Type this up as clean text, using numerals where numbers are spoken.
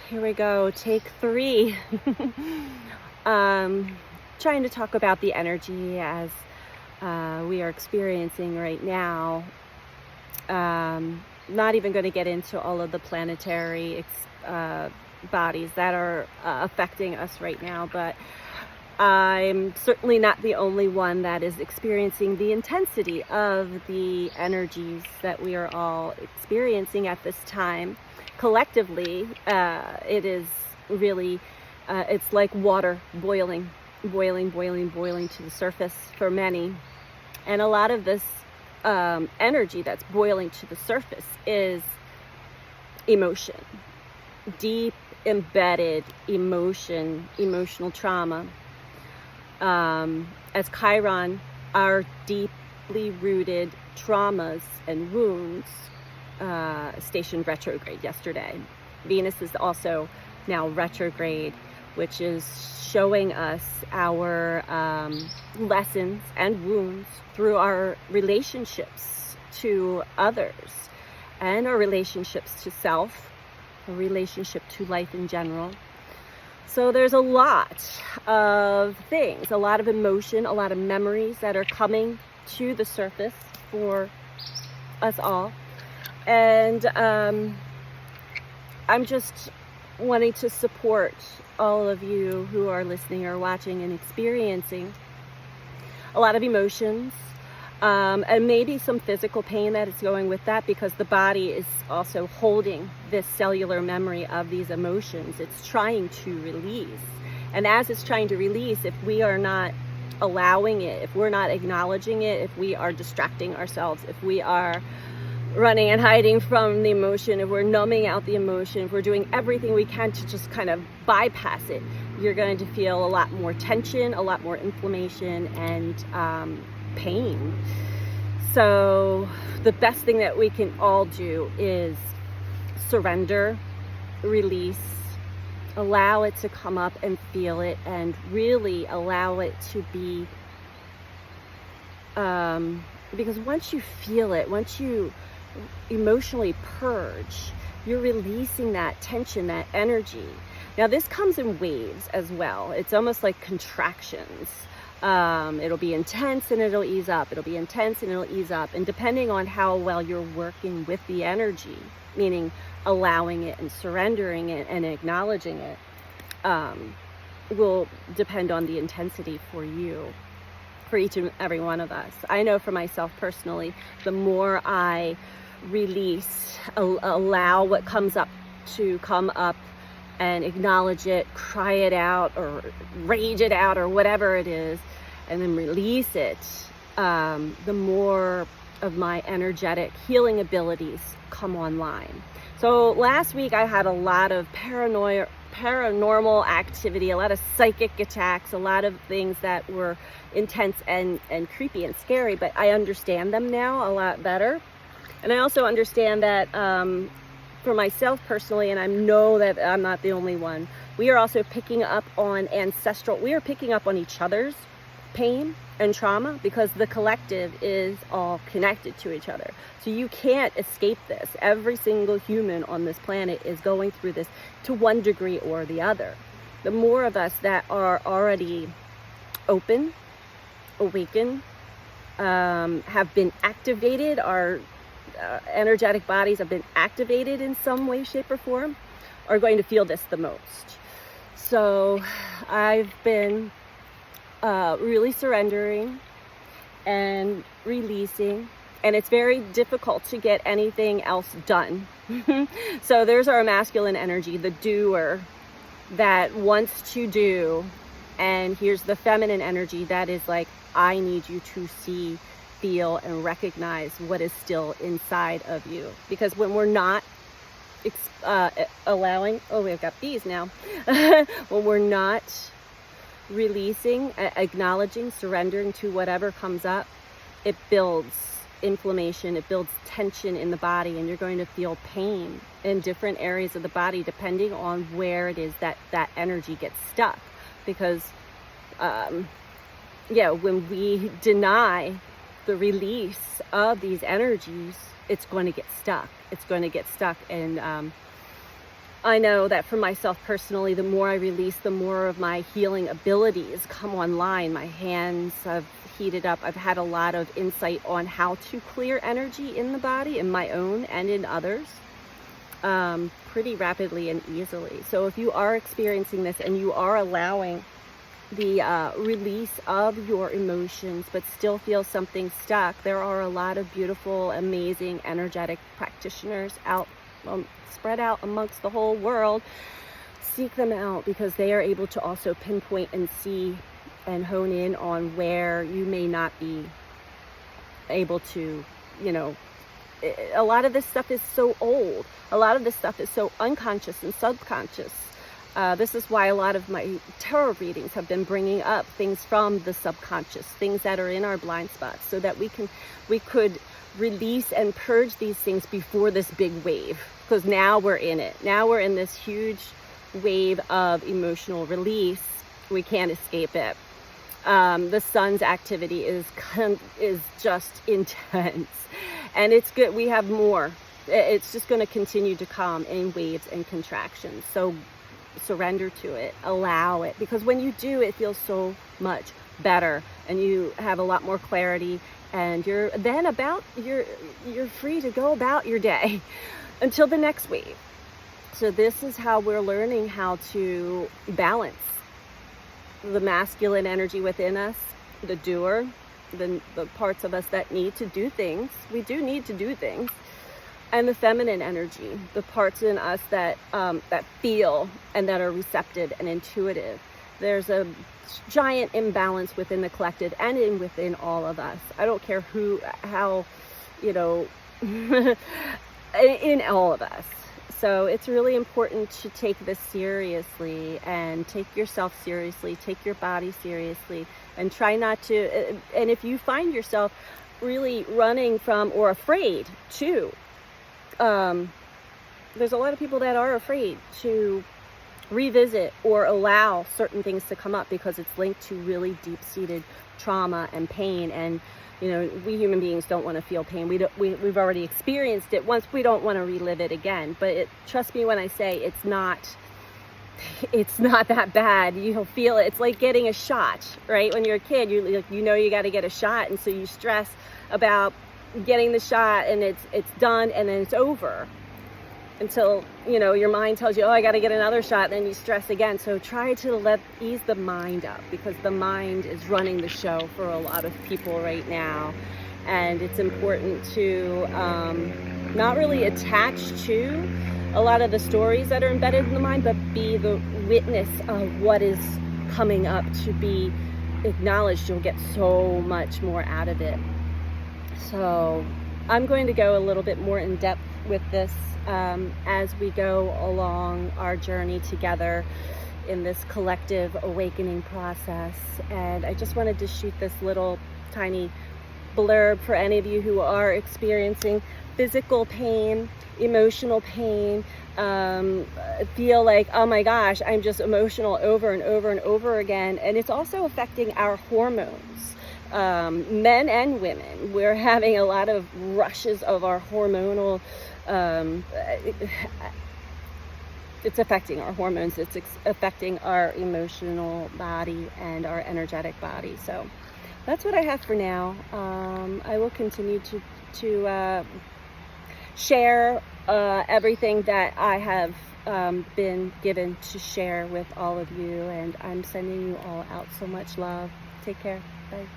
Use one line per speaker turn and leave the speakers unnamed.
Here we go, take 3. Trying to talk about the energy as we are experiencing right now. Not even going to get into all of the planetary bodies that are affecting us right now, but I'm certainly not the only one that is experiencing the intensity of the energies that we are all experiencing at this time. Collectively, it is really, it's like water boiling to the surface for many. And a lot of this energy that's boiling to the surface is emotion, deep embedded emotional trauma. As Chiron, our deeply rooted traumas and wounds stationed retrograde yesterday. Venus is also now retrograde, which is showing us our lessons and wounds through our relationships to others and our relationships to self, our relationship to life in general. So there's a lot of things, a lot of emotion, a lot of memories that are coming to the surface for us all. And I'm just wanting to support all of you who are listening or watching and experiencing a lot of emotions, and maybe some physical pain that is going with that, because the body is also holding this cellular memory of these emotions. It's trying to release. And as it's trying to release, if we are not allowing it, if we're not acknowledging it, if we are distracting ourselves, if we are running and hiding from the emotion, if we're numbing out the emotion, if we're doing everything we can to just kind of bypass it, you're going to feel a lot more tension, a lot more inflammation, and pain. So the best thing that we can all do is surrender, release, allow it to come up and feel it, and really allow it to be, because once you feel it, once you emotionally purge, you're releasing that tension, that energy. Now this comes in waves as well. It's almost like contractions. It'll be intense and it'll ease up. It'll be intense and it'll ease up. And depending on how well you're working with the energy, meaning allowing it and surrendering it and acknowledging it, will depend on the intensity for you, for each and every one of us. I know for myself personally, the more I release, allow what comes up to come up and acknowledge it, cry it out or rage it out or whatever it is, and then release it, the more of my energetic healing abilities come online. So last week I had a lot of paranormal activity, a lot of psychic attacks, a lot of things that were intense and creepy and scary, but I understand them now a lot better. And I also understand that for myself personally, and I know that I'm not the only one, we are also picking up on we are picking up on each other's pain and trauma, because the collective is all connected to each other. So you can't escape this. Every single human on this planet is going through this to one degree or the other. The more of us that are already open, awakened, have been activated, our energetic bodies have been activated in some way, shape, or form, are going to feel this the most. So I've been really surrendering and releasing, and it's very difficult to get anything else done. So there's our masculine energy, the doer that wants to do, and here's the feminine energy that is like, I need you to see, feel, and recognize what is still inside of you. Because when we're not allowing, we've got bees now. When we're not releasing, acknowledging, surrendering to whatever comes up, it builds inflammation, it builds tension in the body, and you're going to feel pain in different areas of the body depending on where it is that energy gets stuck. Because when we deny the release of these energies, it's going to get stuck. It's going to get stuck, and I know that for myself personally, the more I release, the more of my healing abilities come online. My hands have heated up. I've had a lot of insight on how to clear energy in the body, in my own and in others, pretty rapidly and easily. So if you are experiencing this and you are allowing the release of your emotions but still feel something stuck, there are a lot of beautiful, amazing, energetic practitioners out, spread out amongst the whole world. Seek them out, because they are able to also pinpoint and see and hone in on where you may not be able to, a lot of this stuff is so old. A lot of this stuff is so unconscious and subconscious. This is why a lot of my tarot readings have been bringing up things from the subconscious, things that are in our blind spots, so that we could release and purge these things before this big wave, because now we're in it. Now we're in this huge wave of emotional release. We can't escape it. The sun's activity is just intense, and it's good. We have more. It's just going to continue to come in waves and contractions. So surrender to it, allow it, because when you do, it feels so much better, and you have a lot more clarity, and you're free to go about your day until the next wave. So this is how we're learning how to balance the masculine energy within us, the doer, the parts of us that need to do things. We do need to do things. And the feminine energy, the parts in us that feel and that are receptive and intuitive. There's a giant imbalance within the collective and within all of us. I don't care how, in all of us. So it's really important to take this seriously, and take yourself seriously, take your body seriously, and try not to, and if you find yourself really running from or afraid to, there's a lot of people that are afraid to revisit or allow certain things to come up because it's linked to really deep-seated trauma and pain. And we human beings don't want to feel pain. We've already experienced it once. We don't want to relive it again. But trust me when I say it's not that bad. You'll feel it. It's like getting a shot, right? When you're a kid, you got to get a shot, and so you stress about getting the shot, and it's done, and then it's over until your mind tells you, oh, I got to get another shot, and then you stress again. So try to ease the mind up, because the mind is running the show for a lot of people right now. And it's important to not really attach to a lot of the stories that are embedded in the mind, but be the witness of what is coming up to be acknowledged. You'll get so much more out of it. So I'm going to go a little bit more in depth with this as we go along our journey together in this collective awakening process. And I just wanted to shoot this little tiny blurb for any of you who are experiencing physical pain, emotional pain, feel like, oh my gosh, I'm just emotional over and over and over again. And it's also affecting our hormones. Men and women, we're having a lot of rushes of our hormonal, it's affecting our hormones, it's affecting our emotional body and our energetic body. So that's what I have for now. I will continue to share everything that I have been given to share with all of you, and I'm sending you all out so much love. Take care. Bye.